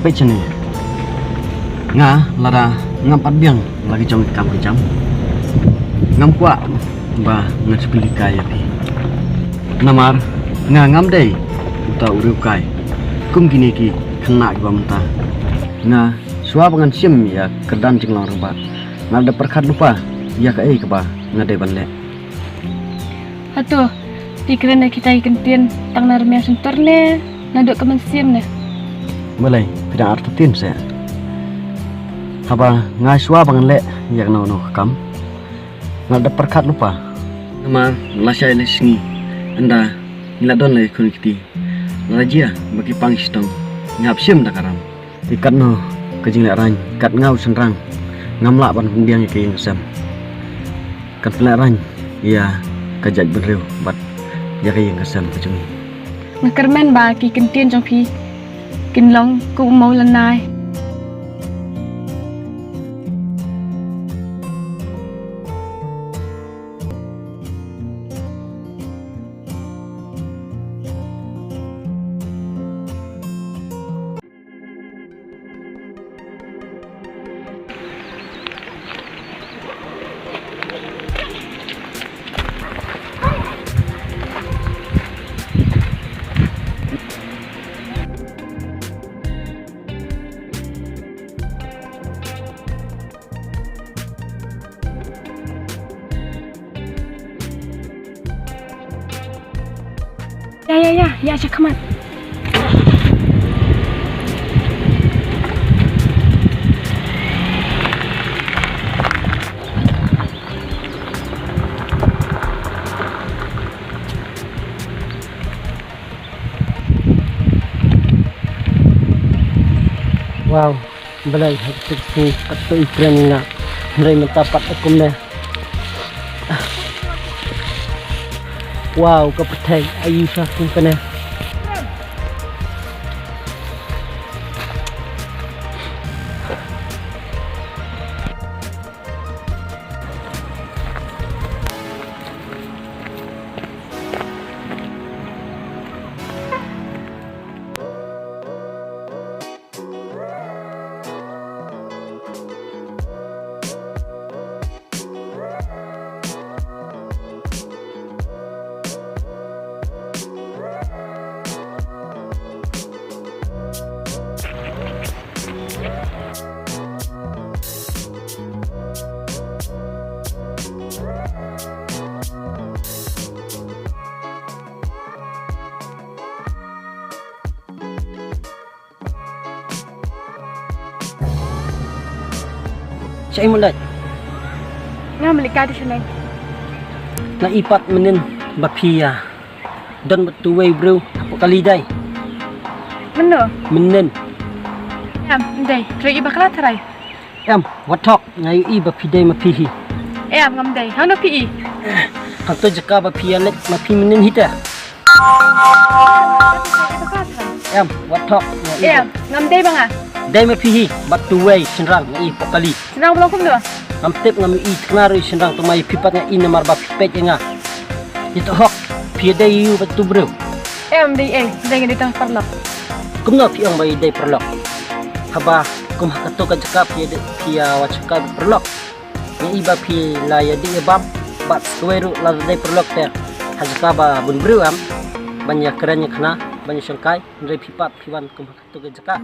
Beca ni. Nga lada ngam biang lagi jong kam. Ngam kuat ba ngacukli kai api. Namar nga ngam dei uta uriu kai. Kum gini ki kena gua mentah. Nga suap ngan sim ya kedan jinglang rubat. Nada perkat lupa ya ka ke ba ngade banle. Atuh, pikiran kita ikan tin tang narmia sentor ne, naduk ke mensim ne. Mulai tidak artutin saya. Haba ngai suap ngan le ya no kam. Nada perkat lupa. Nama lasai le singi. Anda niladon le kun kiti. Rajia bagi pangistong. Ngap sim dakaram. Ikat no kejing le rang, kat ngau senrang. Ngamla ban biang ke yang sam. Kat le rang ya kajaj bereu bat ya ke yang sam kecung. Ngekermen ba ki kentin jong pi. Kinlong ku mau lanai. Ya, cakamat. Wow, balai hati sini atau iklan na mulai mentapat akum na. Wow, kapatay ayu sa akin pa na. Saya mulai. Nga malika di sana. Naipat menin bapia. Dan betuwe bro, apa kali dai? Meno. Menin. Ndai, rei bakala tarai. Watok ngayu i bapidai mapihi. Ngam dai, hano pi. Kanto jaka bapia lek mapi menin hita. Watok ngayu. Ngam dai banga. Dai mapihi batuwe senrang ngai pokali. Senang belum kum do. Ngam tep ngam i tngaru senrang to mai pipat nga ina marba pipet nga. Itu hok pia dai yu batu bro. Dai ngadi tang parlok. Kumno piang mai dai perlok. Haba kum hakato ka jaka pia wachaka perlok. Ngai ba pi la ya di bam bat tuweru la dai perlok ter. Hajaka ba bun bro am banyak kerannya kena banyak sangkai ndai pipat piwan kum hakato ka jaka.